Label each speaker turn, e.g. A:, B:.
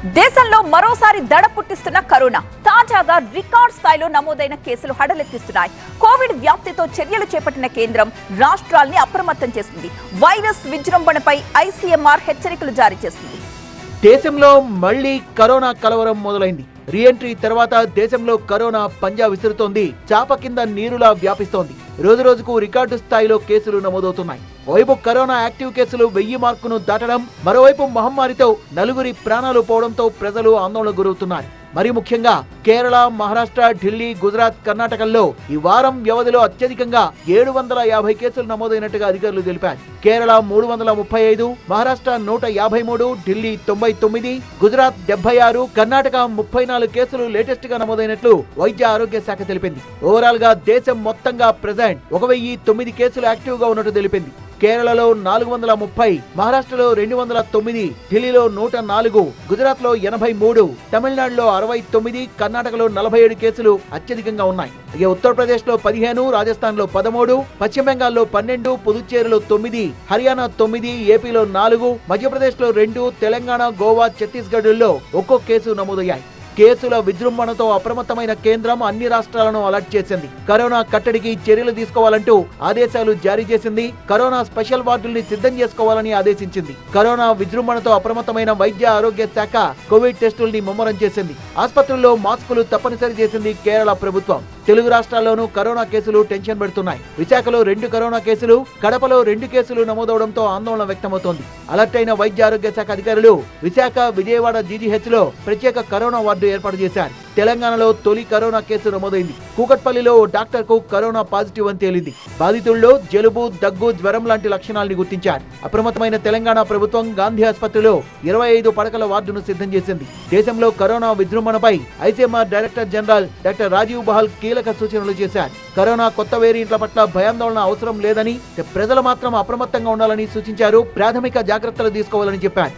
A: దేశంలో మరోసారి దడ పుట్టిస్తున్న కరోనా తాజాగా రికార్డ్ స్థాయిలో నమోదైన కేసులు హడలెత్తిస్తున్నాయి. కోవిడ్ వ్యాప్తితో చర్యలు చేపట్టిన కేంద్రం రాష్ట్రాల్ని అప్రమత్తం చేసింది. వైరస్ విజృంభణపై ఐసీఎంఆర్ హెచ్చరికలు జారీ చేసింది.
B: దేశంలో మళ్లీ కరోనా కలవరం మొదలైంది. రీఎంట్రీ తర్వాత దేశంలో కరోనా పంజా విసురుతోంది. చాప కింద నీరులా వ్యాపిస్తోంది. రోజు రోజుకు రికార్డు స్థాయిలో కేసులు నమోదవుతున్నాయి. ఓవైపు కరోనా యాక్టివ్ కేసులు 1000 మార్కును దాటడం, మరోవైపు మహమ్మారితో నలుగురి ప్రాణాలు పోవడంతో ప్రజలు ఆందోళనకు గురవుతున్నారు. మరి ముఖ్యంగా కేరళ, మహారాష్ట్ర, ఢిల్లీ, గుజరాత్, కర్ణాటకల్లో ఈ వారం వ్యవధిలో అత్యధికంగా 750 కేసులు నమోదైనట్టుగా అధికారులు తెలిపారు. కేరళ 335, మహారాష్ట్ర 153, ఢిల్లీ 99, గుజరాత్ 76, కర్ణాటక 34 కేసులు లేటెస్ట్ గా నమోదైనట్లు వైద్య ఆరోగ్య శాఖ తెలిపింది. ఓవరాల్ గా దేశం మొత్తంగా ప్రెజెంట్ 1009 కేసులు యాక్టివ్ గా ఉన్నట్టు తెలిపింది. కేరళలో 430, మహారాష్ట్రలో 209, ఢిల్లీలో 104, గుజరాత్ లో 83, తమిళనాడులో 69, కర్ణాటకలో 47 కేసులు అత్యధికంగా ఉన్నాయి. ఇక ఉత్తరప్రదేశ్ లో 15, రాజస్థాన్ లో 13, పశ్చిమ బెంగాల్లో 12, పుదుచ్చేరిలో 9, హర్యానా 9, ఏపీలో 4, మధ్యప్రదేశ్ లో 2, తెలంగాణ, గోవా, ఛత్తీస్గఢ్ లో ఒక్కో కేసు నమోదయ్యాయి. కేసుల విజృంభణతో అప్రమత్తమైన కేంద్రం అన్ని రాష్ట్రాలను అలర్ట్ చేసింది. కరోనా కట్టడికి చర్యలు తీసుకోవాలంటూ ఆదేశాలు జారీ చేసింది. కరోనా స్పెషల్ వార్డుల్ని సిద్ధం చేసుకోవాలని ఆదేశించింది. కరోనా విజృంభణతో అప్రమత్తమైన వైద్య ఆరోగ్య శాఖ కోవిడ్ టెస్టుల్ని ముమ్మరం చేసింది. ఆసుపత్రుల్లో మాస్కులు తప్పనిసరి చేసింది కేరళ ప్రభుత్వం. తెలుగు రాష్ట్రాల్లోనూ కరోనా కేసులు టెన్షన్ పెడుతున్నాయి. విశాఖలో 2 కరోనా కేసులు, కడపలో 2 కేసులు నమోదవడంతో ఆందోళన వ్యక్తమవుతోంది. అలర్ట్ అయిన వైద్య ఆరోగ్య శాఖ అధికారులు విశాఖ, విజయవాడ జీజీహెచ్ లో ప్రత్యేక కరోనా వార్డు ఏర్పాటు చేశారు. తెలంగాణలో తొలి కరోనా కేసు నమోదైంది. కూకట్పల్లిలో ఓ డాక్టర్ కు కరోనా పాజిటివ్ అని తేలింది. బాధితుల్లో జలుబు, దగ్గు, జ్వరం లాంటి లక్షణాలను గుర్తించారు. అప్రమత్తమైన తెలంగాణ ప్రభుత్వం గాంధీ ఆసుపత్రిలో 25 పడకల వార్డును సిద్ధం చేసింది. దేశంలో కరోనా విజృంభణపై ICMR director general doctor Rajiv Bahl కీలక సూచనలు చేశారు. కరోనా కొత్త వేరియంట్ల పట్ల భయాందోళన అవసరం లేదని, ప్రజలు మాత్రం అప్రమత్తంగా ఉండాలని సూచించారు. ప్రాథమిక జాగ్రత్తలు తీసుకోవాలని చెప్పారు.